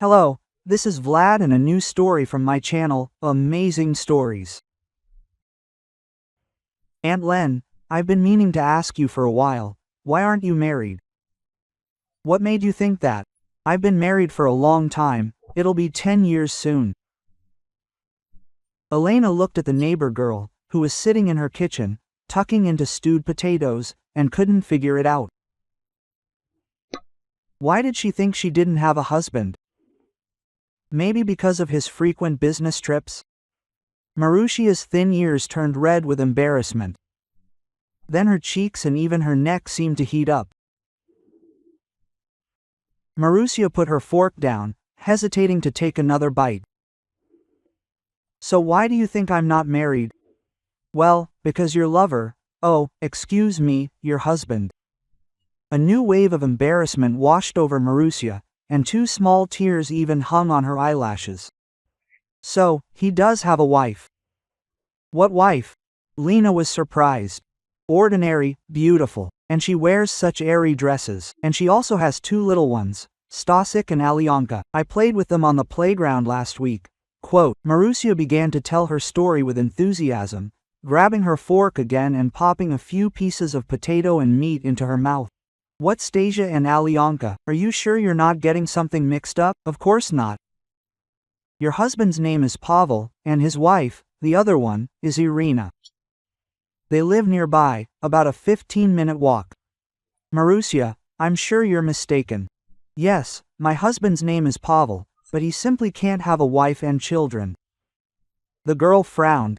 Hello, this is Vlad and a new story from my channel, Amazing Stories. Aunt Len, I've been meaning to ask you for a while, why aren't you married? What made you think that? I've been married for a long time, it'll be 10 years soon. Elena looked at the neighbor girl, who was sitting in her kitchen, tucking into stewed potatoes, and couldn't figure it out. Why did she think she didn't have a husband? Maybe because of his frequent business trips? Marusia's thin ears turned red with embarrassment. Then her cheeks and even her neck seemed to heat up. Marusia put her fork down, hesitating to take another bite. So why do you think I'm not married? Well, because your lover, excuse me, your husband. A new wave of embarrassment washed over Marusia, and 2 small tears even hung on her eyelashes. So, he does have a wife. What wife? Lena was surprised. Ordinary, beautiful, and she wears such airy dresses, and she also has 2 little ones, Stasik and Alyonka. I played with them on the playground last week. Quote, Marusia began to tell her story with enthusiasm, grabbing her fork again and popping a few pieces of potato and meat into her mouth. What, Stasia and Alyonka, are you sure you're not getting something mixed up? Of course not. Your husband's name is Pavel, and his wife, the other one, is Irina. They live nearby, about a 15-minute walk. Marusia, I'm sure you're mistaken. Yes, my husband's name is Pavel, but he simply can't have a wife and children. The girl frowned.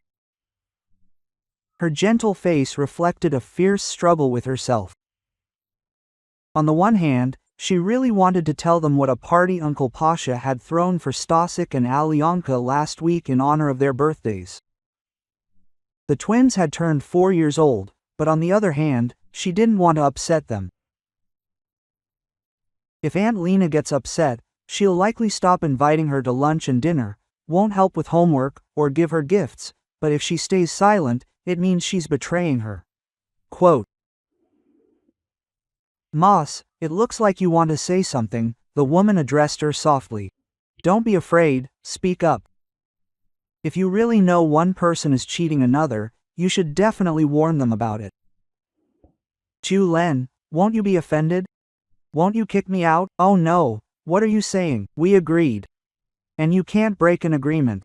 Her gentle face reflected a fierce struggle with herself. On the one hand, she really wanted to tell them what a party Uncle Pasha had thrown for Stasik and Alyonka last week in honor of their birthdays. The twins had turned 4 years old, but on the other hand, she didn't want to upset them. If Aunt Lena gets upset, she'll likely stop inviting her to lunch and dinner, won't help with homework, or give her gifts, but if she stays silent, it means she's betraying her. Quote, Moss, it looks like you want to say something, the woman addressed her softly. Don't be afraid, speak up. If you really know one person is cheating another, you should definitely warn them about it. Chu Len, won't you be offended? Won't you kick me out? Oh no, what are you saying? We agreed. And you can't break an agreement.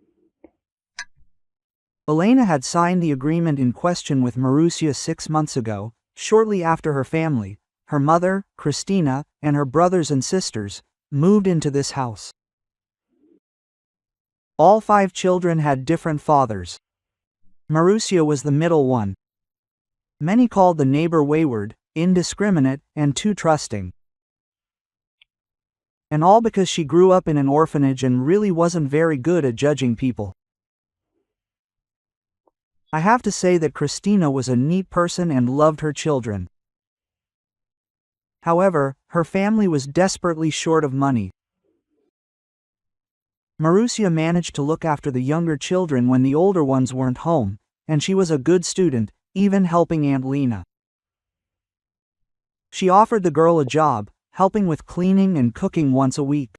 Elena had signed the agreement in question with Marusia 6 months ago, shortly after her family, her mother, Christina, and her brothers and sisters, moved into this house. All 5 children had different fathers. Marusia was the middle one. Many called the neighbor wayward, indiscriminate, and too trusting. And all because she grew up in an orphanage and really wasn't very good at judging people. I have to say that Christina was a neat person and loved her children. However, her family was desperately short of money. Marusia managed to look after the younger children when the older ones weren't home, and she was a good student, even helping Aunt Lena. She offered the girl a job, helping with cleaning and cooking once a week.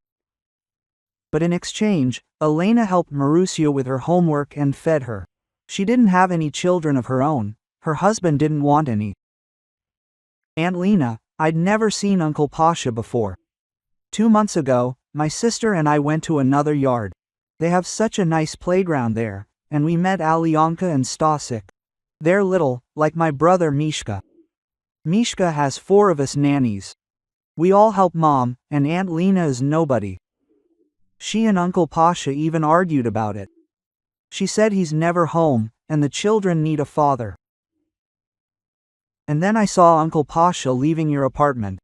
But in exchange, Elena helped Marusia with her homework and fed her. She didn't have any children of her own, her husband didn't want any. Aunt Lena, I'd never seen Uncle Pasha before. 2 months ago, my sister and I went to another yard. They have such a nice playground there, and we met Alyonka and Stasik. They're little, like my brother Mishka. Mishka has 4 of us nannies. We all help Mom, and Aunt Lena is nobody. She and Uncle Pasha even argued about it. She said he's never home, and the children need a father. And then I saw Uncle Pasha leaving your apartment.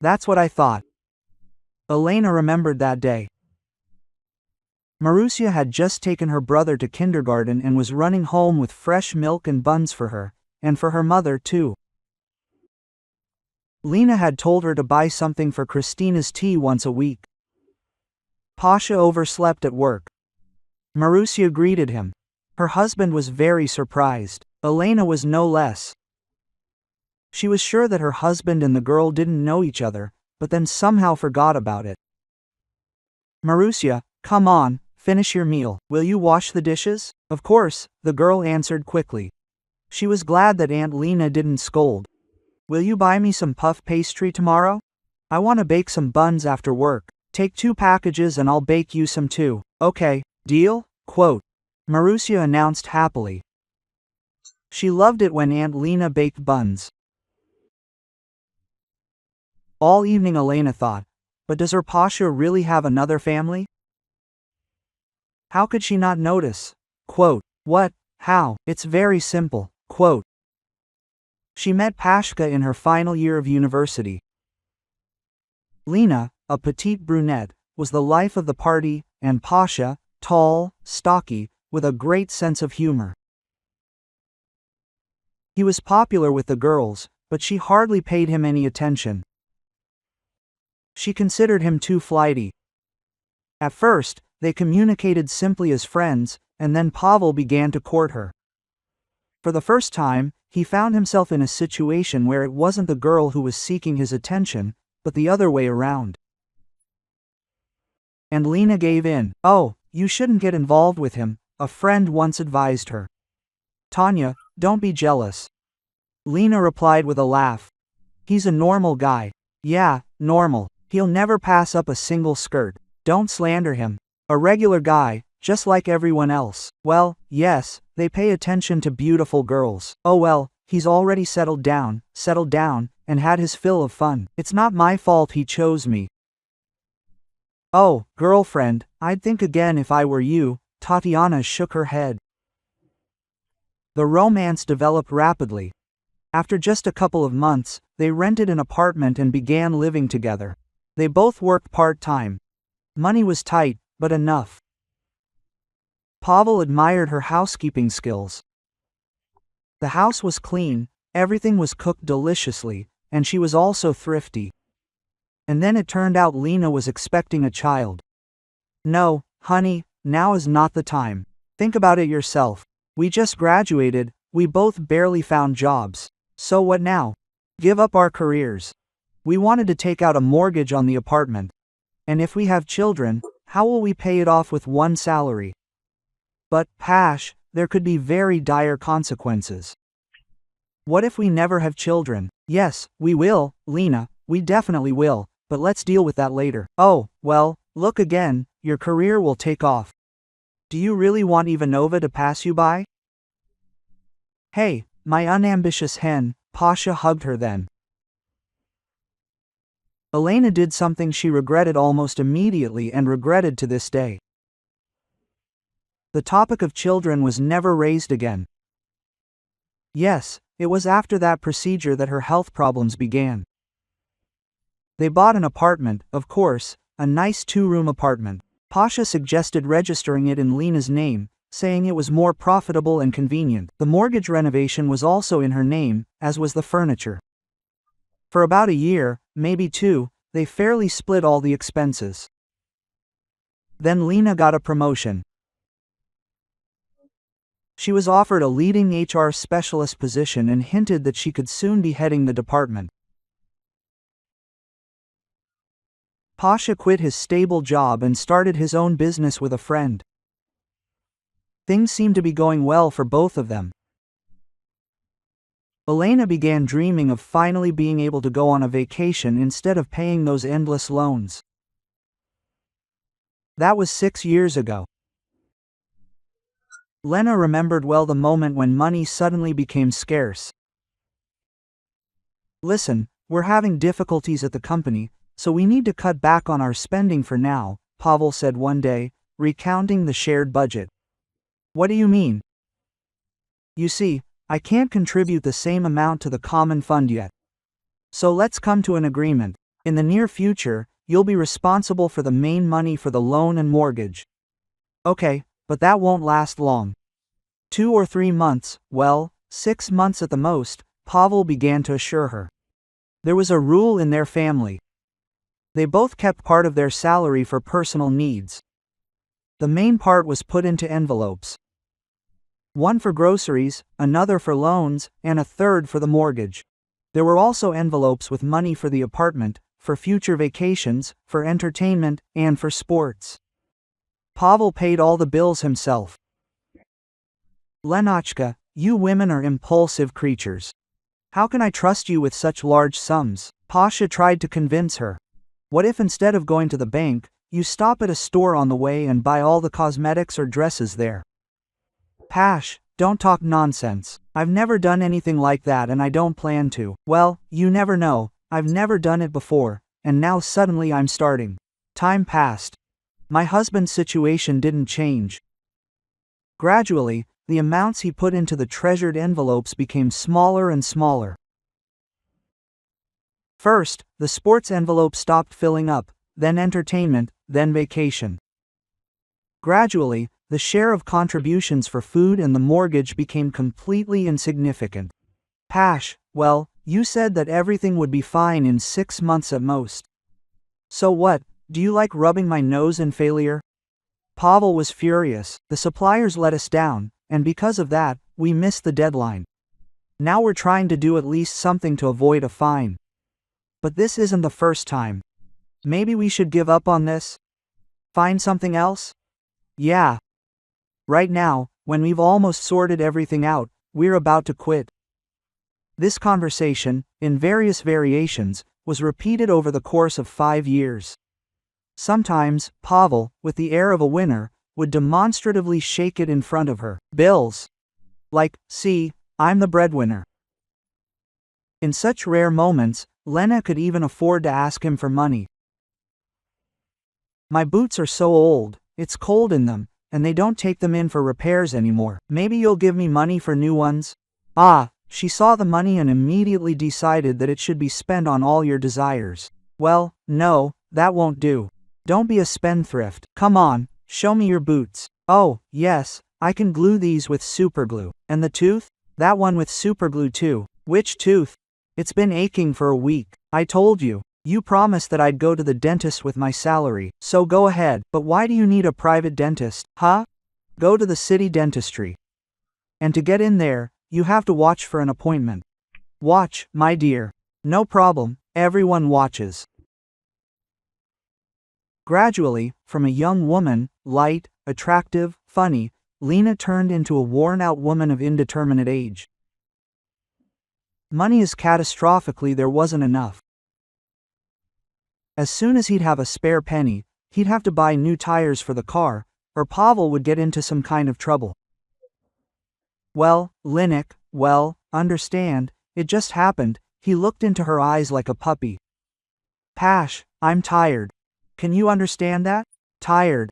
That's what I thought. Elena remembered that day. Marusia had just taken her brother to kindergarten and was running home with fresh milk and buns for her, and for her mother too. Lena had told her to buy something for Christina's tea once a week. Pasha overslept at work. Marusia greeted him. Her husband was very surprised. Elena was no less. She was sure that her husband and the girl didn't know each other, but then somehow forgot about it. Marussia, come on, finish your meal. Will you wash the dishes? Of course, the girl answered quickly. She was glad that Aunt Lena didn't scold. Will you buy me some puff pastry tomorrow? I want to bake some buns after work. Take 2 packages and I'll bake you some too. Okay, deal? Quote. Marussia announced happily. She loved it when Aunt Lena baked buns. All evening Elena thought, but does her Pasha really have another family? How could she not notice? Quote. What? How? It's very simple. Quote. She met Pashka in her final year of university. Lena, a petite brunette, was the life of the party, and Pasha, tall, stocky, with a great sense of humor. He was popular with the girls, but she hardly paid him any attention. She considered him too flighty. At first, they communicated simply as friends, and then Pavel began to court her. For the first time, he found himself in a situation where it wasn't the girl who was seeking his attention, but the other way around. And Lena gave in. Oh, you shouldn't get involved with him, a friend once advised her. Tanya, don't be jealous. Lena replied with a laugh. He's a normal guy. Yeah, normal. He'll never pass up a single skirt. Don't slander him. A regular guy, just like everyone else. Well, yes, they pay attention to beautiful girls. Oh well, he's already settled down, and had his fill of fun. It's not my fault he chose me. Oh, girlfriend, I'd think again if I were you. Tatiana shook her head. The romance developed rapidly. After just a couple of months, they rented an apartment and began living together. They both worked part-time. Money was tight, but enough. Pavel admired her housekeeping skills. The house was clean, everything was cooked deliciously, and she was also thrifty. And then it turned out Lena was expecting a child. No, honey, now is not the time. Think about it yourself. We just graduated, we both barely found jobs. So what now? Give up our careers. We wanted to take out a mortgage on the apartment. And if we have children, how will we pay it off with one salary? But, Pash, there could be very dire consequences. What if we never have children? Yes, we will, Lena, we definitely will, but let's deal with that later. Oh, well, look again, your career will take off. Do you really want Ivanova to pass you by? Hey, my unambitious hen, Pasha hugged her then. Elena did something she regretted almost immediately and regretted to this day. The topic of children was never raised again. Yes, it was after that procedure that her health problems began. They bought an apartment, of course, a nice 2-room apartment. Pasha suggested registering it in Lena's name, saying it was more profitable and convenient. The mortgage renovation was also in her name, as was the furniture. For about a year, maybe 2, they fairly split all the expenses. Then Lena got a promotion. She was offered a leading HR specialist position and hinted that she could soon be heading the department. Pasha quit his stable job and started his own business with a friend. Things seemed to be going well for both of them. Elena began dreaming of finally being able to go on a vacation instead of paying those endless loans. That was 6 years ago. Lena remembered well the moment when money suddenly became scarce. Listen, we're having difficulties at the company, so we need to cut back on our spending for now, Pavel said one day, recounting the shared budget. What do you mean? You see, I can't contribute the same amount to the common fund yet. So let's come to an agreement. In the near future, you'll be responsible for the main money for the loan and mortgage. Okay, but that won't last long. 2 or 3 months, well, 6 months at the most, Pavel began to assure her. There was a rule in their family. They both kept part of their salary for personal needs. The main part was put into envelopes. One for groceries, another for loans, and a third for the mortgage. There were also envelopes with money for the apartment, for future vacations, for entertainment, and for sports. Pavel paid all the bills himself. Lenachka, you women are impulsive creatures. How can I trust you with such large sums? Pasha tried to convince her. What if instead of going to the bank, you stop at a store on the way and buy all the cosmetics or dresses there? Pash, don't talk nonsense. I've never done anything like that and I don't plan to. Well, you never know, I've never done it before, and now suddenly I'm starting. Time passed. My husband's situation didn't change. Gradually, the amounts he put into the treasured envelopes became smaller and smaller. First, the sports envelope stopped filling up, then entertainment, then vacation. Gradually, the share of contributions for food and the mortgage became completely insignificant. Pash, well, you said that everything would be fine in 6 months at most. So what, do you like rubbing my nose in failure? Pavel was furious. The suppliers let us down, and because of that, we missed the deadline. Now we're trying to do at least something to avoid a fine. But this isn't the first time. Maybe we should give up on this? Find something else? Yeah. Right now, when we've almost sorted everything out, we're about to quit. This conversation, in various variations, was repeated over the course of 5 years. Sometimes, Pavel, with the air of a winner, would demonstratively shake it in front of her. Bills. Like, see, I'm the breadwinner. In such rare moments, Lena could even afford to ask him for money. My boots are so old, it's cold in them, and they don't take them in for repairs anymore. Maybe you'll give me money for new ones? Ah, she saw the money and immediately decided that it should be spent on all your desires. Well, no, that won't do. Don't be a spendthrift. Come on, show me your boots. Oh, yes, I can glue these with superglue. And the tooth? That one with superglue too. Which tooth? It's been aching for a week. I told you. You promised that I'd go to the dentist with my salary, so go ahead. But why do you need a private dentist, huh? Go to the city dentistry. And to get in there, you have to watch for an appointment. Watch, my dear. No problem, everyone watches. Gradually, from a young woman, light, attractive, funny, Lena turned into a worn-out woman of indeterminate age. Money is catastrophically there wasn't enough. As soon as he'd have a spare penny, he'd have to buy new tires for the car, or Pavel would get into some kind of trouble. Well, Linik, well, understand, it just happened, he looked into her eyes like a puppy. Pash, I'm tired. Can you understand that? Tired.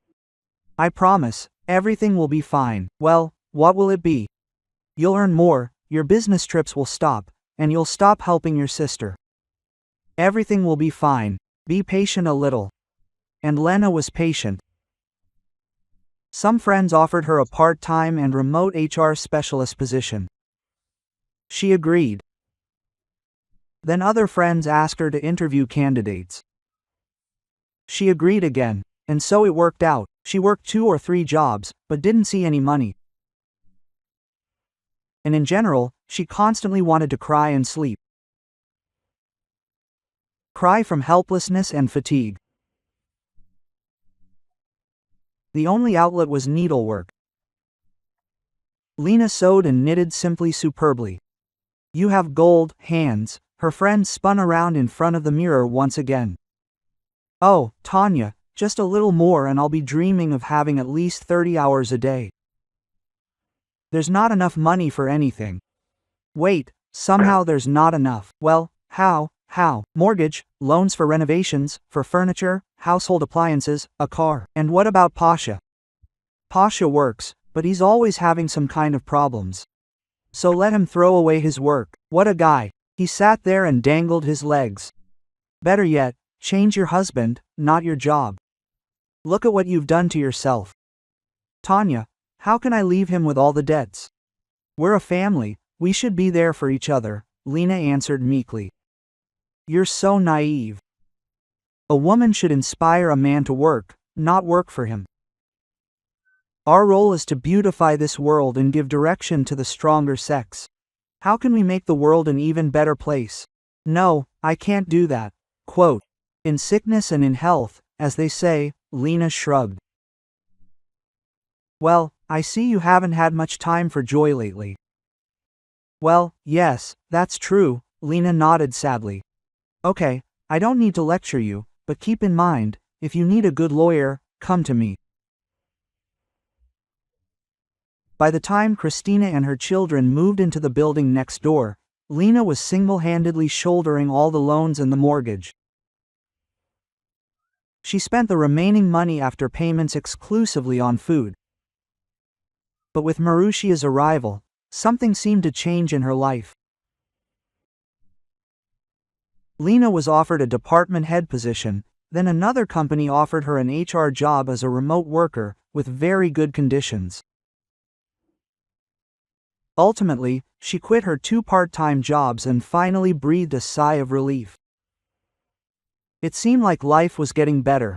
I promise, everything will be fine. Well, what will it be? You'll earn more, your business trips will stop, and you'll stop helping your sister. Everything will be fine. Be patient a little. And Lena was patient. Some friends offered her a part-time and remote HR specialist position. She agreed. Then other friends asked her to interview candidates. She agreed again, and so it worked out. She worked 2 or 3 jobs, but didn't see any money. And in general, she constantly wanted to cry and sleep. Cry from helplessness and fatigue. The only outlet was needlework. Lena sewed and knitted simply superbly. You have gold hands, her friend spun around in front of the mirror once again. Oh, Tanya, just a little more and I'll be dreaming of having at least 30 hours a day. There's not enough money for anything. Wait, somehow there's not enough. Well, how? Mortgage, loans for renovations, for furniture, household appliances, a car. And what about Pasha? Pasha works, but he's always having some kind of problems. So let him throw away his work. What a guy. He sat there and dangled his legs. Better yet, change your husband, not your job. Look at what you've done to yourself. Tanya, how can I leave him with all the debts? We're a family, we should be there for each other, Lena answered meekly. You're so naive. A woman should inspire a man to work, not work for him. Our role is to beautify this world and give direction to the stronger sex. How can we make the world an even better place? No, I can't do that. Quote, In sickness and in health, as they say, Lena shrugged. Well, I see you haven't had much time for joy lately. Well, yes, that's true, Lena nodded sadly. Okay, I don't need to lecture you, but keep in mind, if you need a good lawyer, come to me. By the time Christina and her children moved into the building next door, Lena was single-handedly shouldering all the loans and the mortgage. She spent the remaining money after payments exclusively on food. But with Marushia's arrival, something seemed to change in her life. Lena was offered a department head position, then another company offered her an HR job as a remote worker, with very good conditions. Ultimately, she quit her 2 part-time jobs and finally breathed a sigh of relief. It seemed like life was getting better.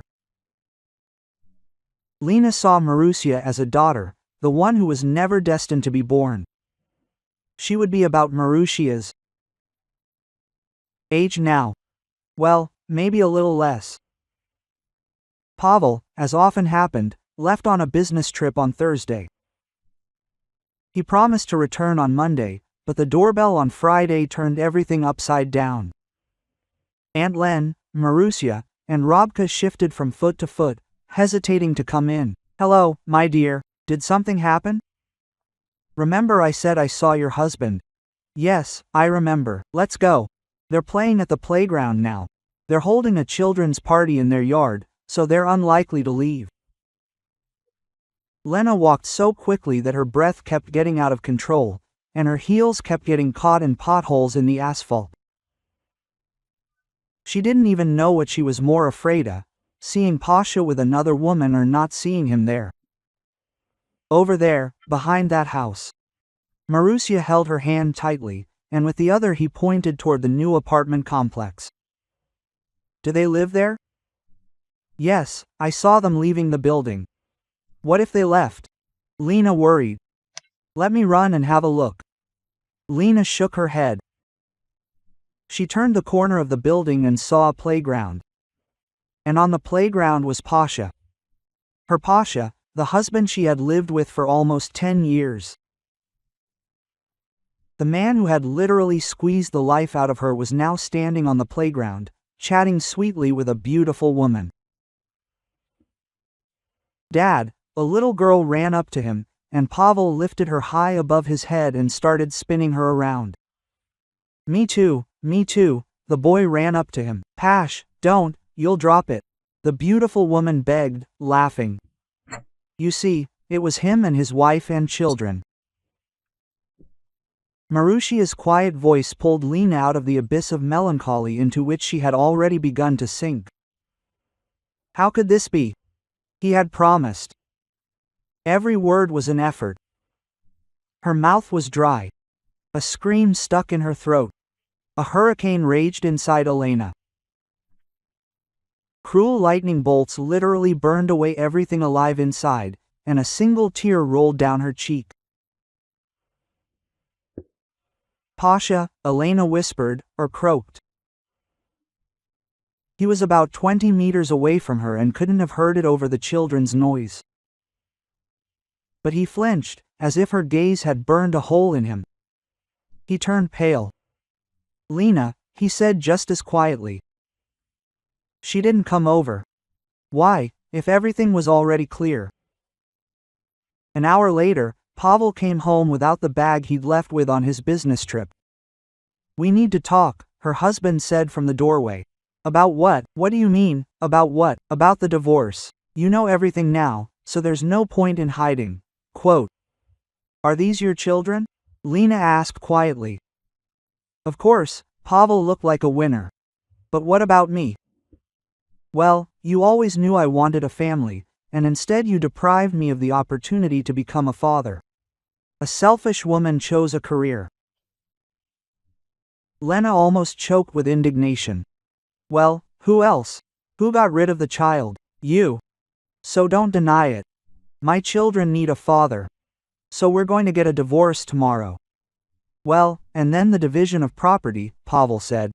Lena saw Marussia as a daughter, the one who was never destined to be born. She would be about Marussia's age now. Well, maybe a little less. Pavel, as often happened, left on a business trip on Thursday. He promised to return on Monday, but the doorbell on Friday turned everything upside down. Aunt Len, Marussia, and Robka shifted from foot to foot, hesitating to come in. Hello, my dear, did something happen? Remember I said I saw your husband? Yes, I remember. Let's go. They're playing at the playground now. They're holding a children's party in their yard, so they're unlikely to leave. Lena walked so quickly that her breath kept getting out of control, and her heels kept getting caught in potholes in the asphalt. She didn't even know what she was more afraid of, seeing Pasha with another woman or not seeing him there. Over there, behind that house. Marussia held her hand tightly, and with the other he pointed toward the new apartment complex. Do they live there? Yes, I saw them leaving the building. What if they left? Lena worried. Let me run and have a look. Lena shook her head. She turned the corner of the building and saw a playground. And on the playground was Pasha. Her Pasha, the husband she had lived with for almost 10 years. The man who had literally squeezed the life out of her was now standing on the playground, chatting sweetly with a beautiful woman. Dad, a little girl ran up to him, and Pavel lifted her high above his head and started spinning her around. Me too, the boy ran up to him. Pash, don't, you'll drop it. The beautiful woman begged, laughing. You see, it was him and his wife and children. Marussia's quiet voice pulled Lena out of the abyss of melancholy into which she had already begun to sink. How could this be? He had promised. Every word was an effort. Her mouth was dry. A scream stuck in her throat. A hurricane raged inside Elena. Cruel lightning bolts literally burned away everything alive inside, and a single tear rolled down her cheek. Pasha, Elena whispered, or croaked. He was about 20 meters away from her and couldn't have heard it over the children's noise. But he flinched, as if her gaze had burned a hole in him. He turned pale. Lena, he said just as quietly. She didn't come over. Why, if everything was already clear? An hour later, Pavel came home without the bag he'd left with on his business trip. We need to talk, her husband said from the doorway. About what? What do you mean, about what? About the divorce. You know everything now, so there's no point in hiding. Quote. Are these your children? Lena asked quietly. Of course, Pavel looked like a winner. But what about me? Well, you always knew I wanted a family, and instead you deprived me of the opportunity to become a father. A selfish woman chose a career. Lena almost choked with indignation. Well, who else? Who got rid of the child? You. So don't deny it. My children need a father. So we're going to get a divorce tomorrow. Well, and then the division of property, Pavel said.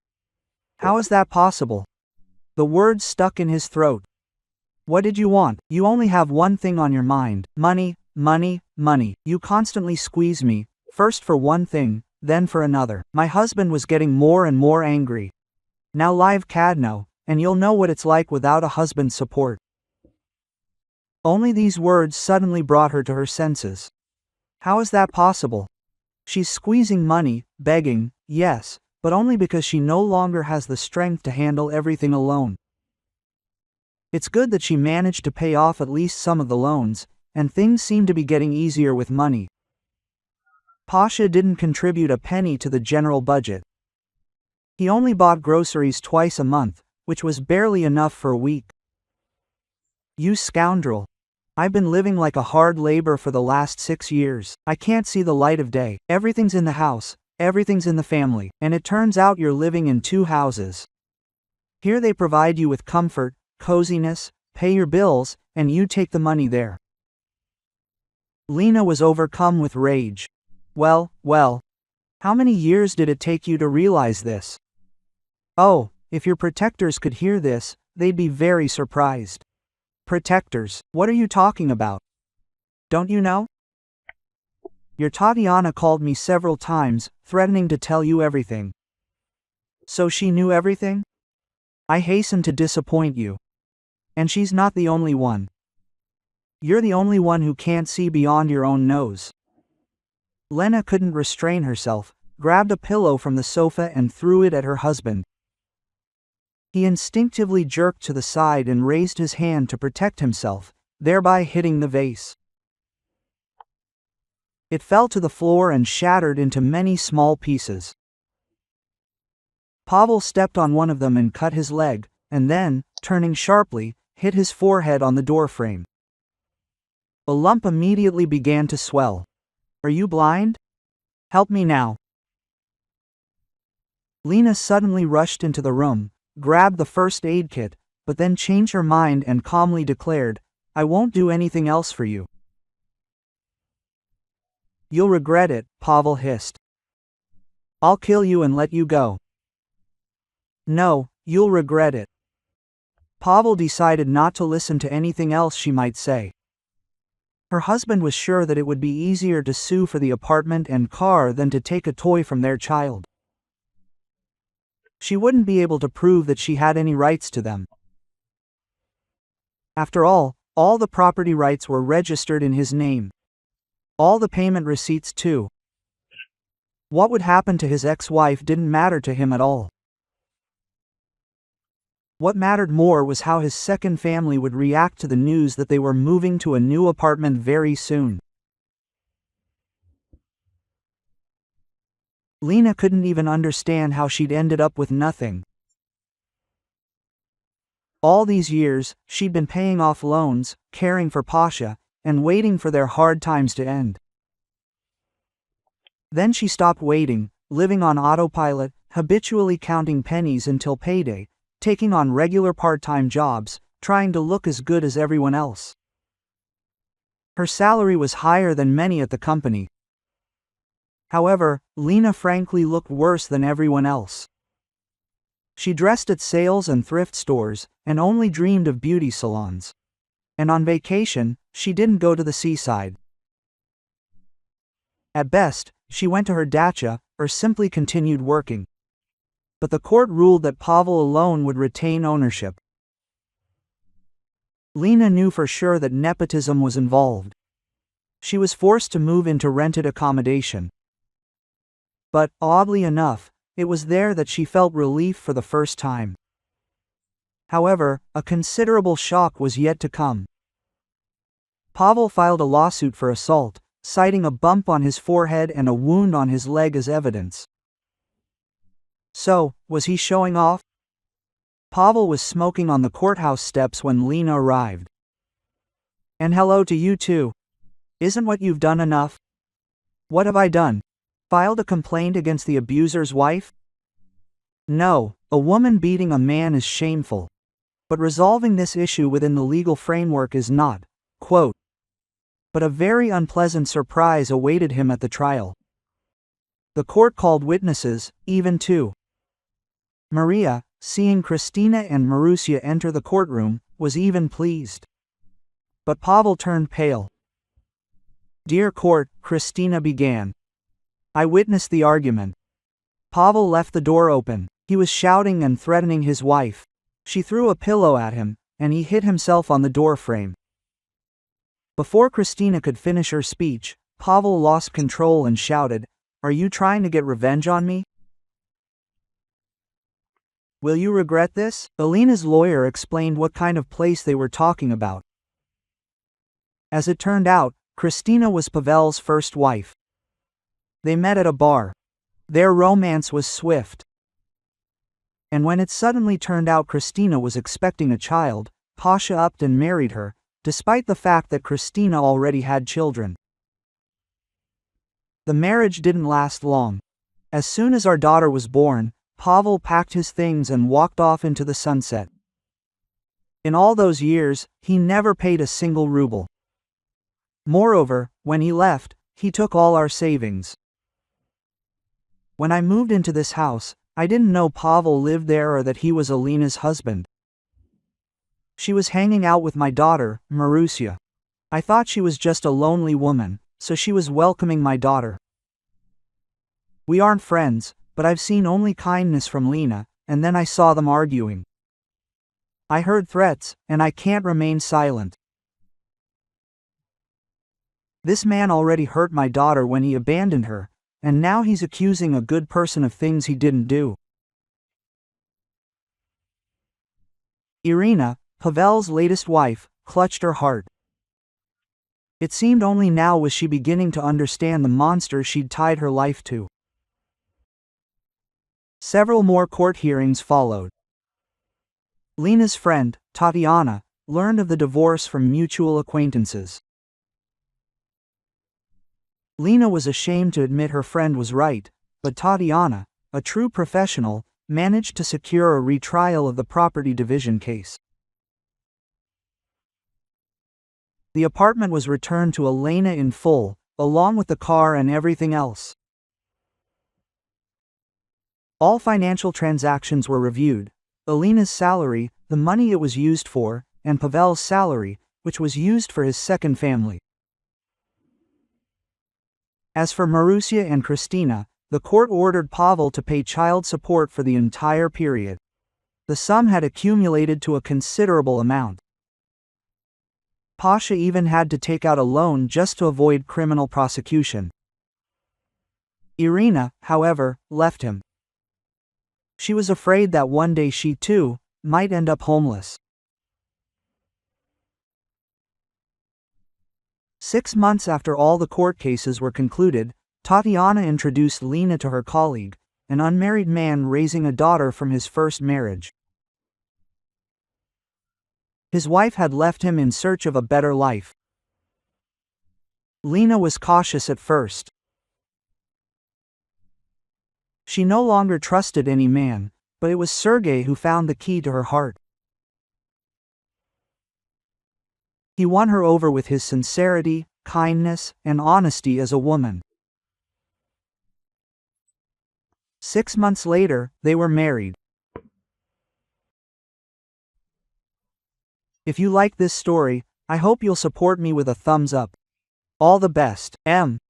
How is that possible? The words stuck in his throat. What did you want? You only have one thing on your mind. Money, money, money. You constantly squeeze me, first for one thing, then for another. My husband was getting more and more angry. Now live Cadno, and you'll know what it's like without a husband's support. Only these words suddenly brought her to her senses. How is that possible? She's squeezing money, begging, yes, but only because she no longer has the strength to handle everything alone. It's good that she managed to pay off at least some of the loans, and things seem to be getting easier with money. Pasha didn't contribute a penny to the general budget. He only bought groceries twice a month, which was barely enough for a week. You scoundrel. I've been living like a hard labor for the last 6 years. I can't see the light of day. Everything's in the house, everything's in the family, and it turns out you're living in 2 houses. Here they provide you with comfort, coziness, pay your bills, and you take the money there. Lena was overcome with rage. Well, how many years did it take you to realize this? Oh, if your protectors could hear this, they'd be very surprised. Protectors, what are you talking about? Don't you know? Your Tatiana called me several times, threatening to tell you everything. So she knew everything? I hasten to disappoint you. And she's not the only one. You're the only one who can't see beyond your own nose. Lena couldn't restrain herself, grabbed a pillow from the sofa and threw it at her husband. He instinctively jerked to the side and raised his hand to protect himself, thereby hitting the vase. It fell to the floor and shattered into many small pieces. Pavel stepped on one of them and cut his leg, and then, turning sharply, hit his forehead on the doorframe. A lump immediately began to swell. Are you blind? Help me now. Lena suddenly rushed into the room, grabbed the first aid kit, but then changed her mind and calmly declared, I won't do anything else for you. You'll regret it, Pavel hissed. I'll kill you and let you go. No, you'll regret it. Pavel decided not to listen to anything else she might say. Her husband was sure that it would be easier to sue for the apartment and car than to take a toy from their child. She wouldn't be able to prove that she had any rights to them. After all the property rights were registered in his name. All the payment receipts too. What would happen to his ex-wife didn't matter to him at all. What mattered more was how his second family would react to the news that they were moving to a new apartment very soon. Lena couldn't even understand how she'd ended up with nothing. All these years, she'd been paying off loans, caring for Pasha, and waiting for their hard times to end. Then she stopped waiting, living on autopilot, habitually counting pennies until payday, taking on regular part-time jobs, trying to look as good as everyone else. Her salary was higher than many at the company. However, Lena frankly looked worse than everyone else. She dressed at sales and thrift stores, and only dreamed of beauty salons. And on vacation, she didn't go to the seaside. At best, she went to her dacha, or simply continued working. But the court ruled that Pavel alone would retain ownership. Lena knew for sure that nepotism was involved. She was forced to move into rented accommodation. But, oddly enough, it was there that she felt relief for the first time. However, a considerable shock was yet to come. Pavel filed a lawsuit for assault, citing a bump on his forehead and a wound on his leg as evidence. So, was he showing off? Pavel was smoking on the courthouse steps when Lena arrived. And hello to you too. Isn't what you've done enough? What have I done? Filed a complaint against the abuser's wife? No, a woman beating a man is shameful. But resolving this issue within the legal framework is not, quote. But a very unpleasant surprise awaited him at the trial. The court called witnesses, even two. Maria, seeing Christina and Marussia enter the courtroom, was even pleased. But Pavel turned pale. "Dear court," Christina began. "I witnessed the argument." Pavel left the door open. He was shouting and threatening his wife. She threw a pillow at him, and he hit himself on the door frame. Before Christina could finish her speech, Pavel lost control and shouted, "Are you trying to get revenge on me? Will you regret this?" Alina's lawyer explained what kind of place they were talking about. As it turned out, Christina was Pavel's first wife. They met at a bar. Their romance was swift. And when it suddenly turned out Christina was expecting a child, Pasha upped and married her, despite the fact that Christina already had children. The marriage didn't last long. As soon as our daughter was born, Pavel packed his things and walked off into the sunset. In all those years, he never paid a single ruble. Moreover, when he left, he took all our savings. When I moved into this house, I didn't know Pavel lived there or that he was Alina's husband. She was hanging out with my daughter, Marussia. I thought she was just a lonely woman, so she was welcoming my daughter. We aren't friends, but I've seen only kindness from Lena, and then I saw them arguing. I heard threats, and I can't remain silent. This man already hurt my daughter when he abandoned her, and now he's accusing a good person of things he didn't do. Irina, Pavel's latest wife, clutched her heart. It seemed only now was she beginning to understand the monster she'd tied her life to. Several more court hearings followed. Lena's friend, Tatiana, learned of the divorce from mutual acquaintances. Lena was ashamed to admit her friend was right, but Tatiana, a true professional, managed to secure a retrial of the property division case. The apartment was returned to Elena in full, along with the car and everything else. All financial transactions were reviewed: Elena's salary, the money it was used for, and Pavel's salary, which was used for his second family. As for Marussia and Christina, the court ordered Pavel to pay child support for the entire period. The sum had accumulated to a considerable amount. Pasha even had to take out a loan just to avoid criminal prosecution. Irina, however, left him. She was afraid that one day she too might end up homeless. 6 months after all the court cases were concluded, Tatiana introduced Lena to her colleague, an unmarried man raising a daughter from his first marriage. His wife had left him in search of a better life. Lena was cautious at first. She no longer trusted any man, but it was Sergei who found the key to her heart. He won her over with his sincerity, kindness, and honesty as a woman. 6 months later, they were married. If you like this story, I hope you'll support me with a thumbs up. All the best, M.